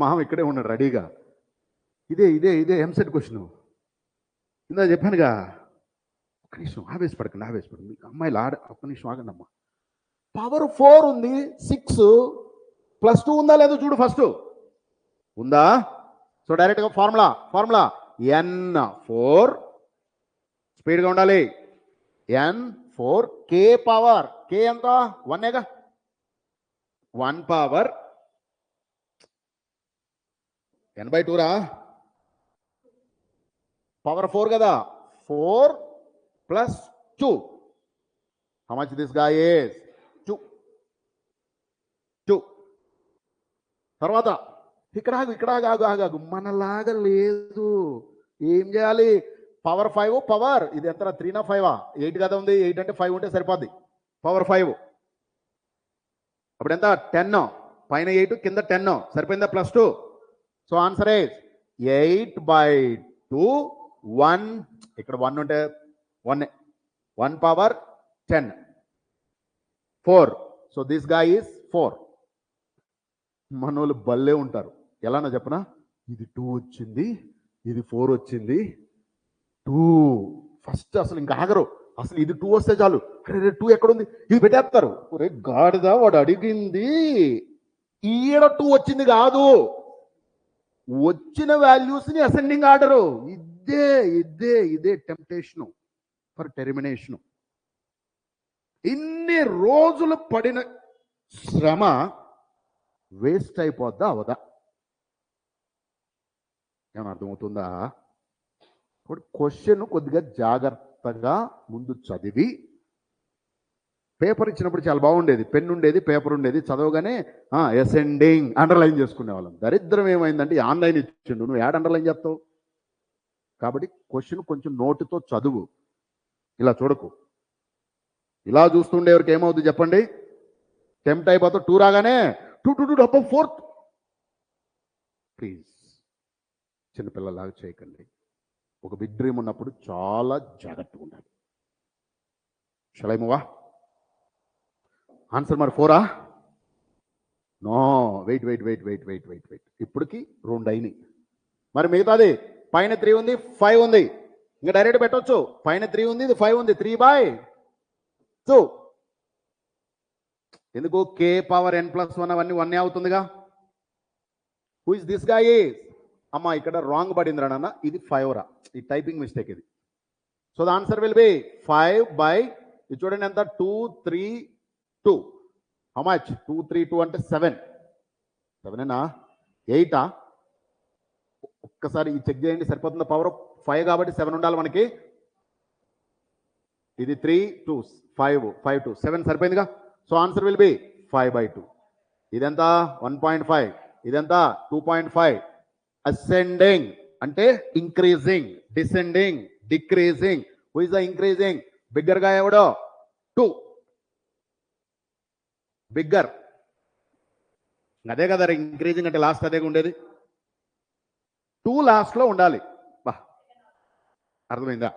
మామ ఇక్కడే ఉన్నాడు రెడీగా. ఇదే ఇదే ఇదే ఎంసెట్ క్వశ్చన్. ఇందా చెప్పానుగా. ఒక్క నిమిషం ఆవేశపడకండి. మీకు అమ్మాయిలు ఒక్క నిమిషం ఆగండి అమ్మా. పవర్ 4 ఉంది, 6 +2 ఉందా లేదో చూడు ఫస్ట్. ఉందా? సో డైరెక్ట్గా ఫార్ములా n4, స్పీడ్గా ఉండాలి. n4 k పవర్, k ఎంత? 1ఏగా. 1 పవర్ n/2 రా. పవర్ 4 కదా. 4 + 2. How much this guy is? 2. తర్వాత ఇక్కడ ఆగు. మనలాగా లేదు. ఏం చేయాలి? పవర్ 5 పవర్ ఇది ఎంత? 3 5 8 కదా ఉంది. 8 అంటే 5 ఉంటే సరిపోద్ది. పవర్ 5 అప్పుడు ఎంత? 10. పైన 8 కింద 10 సరిపోయిందా? +2. So answer is 8/2. 1 ఇక్కడ 1 ఉంటే 1 power 10 4. So this guy is 4. మనోళ్ళు బల్లే ఉంటారు. ఎలానో చెప్పనా? ఇది 2 వచ్చింది, ఇది 4 వచ్చింది. 2 ఫస్ట్ అసలు ఇంకా ఆగరు. అసలు ఇది 2 వస్తే చాలు. అరే 2 ఎక్కడుంది? ఇది పెట్టేస్తారు. ఒరే గాడిదా, వాడు అడిగింది ఈడ 2 వచ్చింది కాదు, వచ్చిన వాల్యూస్ని అసెండింగ్ ఆర్డరు. ఇదే టెంప్టేషను ఫర్ టెర్మినేషను. ఇన్ని రోజులు పడిన శ్రమ వేస్ట్ అయిపోద్దా అవదా? ఏమన్నా అర్థమవుతుందా? ఇప్పుడు క్వశ్చన్ కొద్దిగా జాగ్రత్తగా ముందు చదివి, పేపర్ ఇచ్చినప్పుడు చాలా బాగుండేది. పెన్ ఉండేది, పేపర్ ఉండేది, చదవగానే అసెండింగ్ అండర్లైన్ చేసుకునే వాళ్ళం. దరిద్రం ఏమైందంటే ఆన్లైన్ ఇచ్చిండు, నువ్వు యాడ్ అండర్లైన్ చేస్తావు. కాబట్టి క్వశ్చన్ కొంచెం నోటుతో చదువు, ఇలా చూడకు. ఇలా చూస్తుండేవరికి ఏమవుతుంది చెప్పండి? టెంప్ట్ అయిపోతావు. 2 రాగానే 2 4. ప్లీజ్ చిన్నపిల్లలాగా చేయకండి. ఒక బిగ్ డ్రీమ్ ఉన్నప్పుడు చాలా జాగ్రత్తగా ఉండాలి. Shall I move? ఆన్సర్ మరి 4ఆ? No, wait. ఇప్పటికి 2 అయినాయి. మరి మిగతాది పైన 3 ఉంది, 5 ఉంది. ఇంకా డైరెక్ట్ పెట్టవచ్చు. పైన 3 ఉంది, ఇది 5 ఉంది. 3/2. ఎందుకు? k పవర్ n+1 అవన్నీ 1 అవుతుందిగా. Who is this guy? అమ్మా ఇక్కడ రాంగ్ పడింది రా నాన్న, ఇది 5 రా. ఈ టైపింగ్ మిస్టేక్ ఇది. So the answer will B 5/, ఇది చూడండి ఎంత? 2 3 2. How much? 2 3 2 అంటే 7. 7ఏనా? 8ఆ? ఒక్కసారి ఈ చెక్ చేయండి, సరిపోతుందా? పవర్ 5 కాబట్టి 7 ఉండాలి మనకి. ఇది 3 2 5 5 2 7 సరిపోయిందిగా. So answer will be 5/2. ఇదెంత? 1.5. ఇదెంత? 2.5. అసెండింగ్ అంటే increasing, descending decreasing. Who is the increasing? Bigger గా ఎవడో? 2 బిగ్గర్. అదే కదా ఇంక్రీజింగ్ అంటే, లాస్ట్ అదే ఉండేది. 2 లాస్ట్ లో ఉండాలి. బా, అర్థమైందా?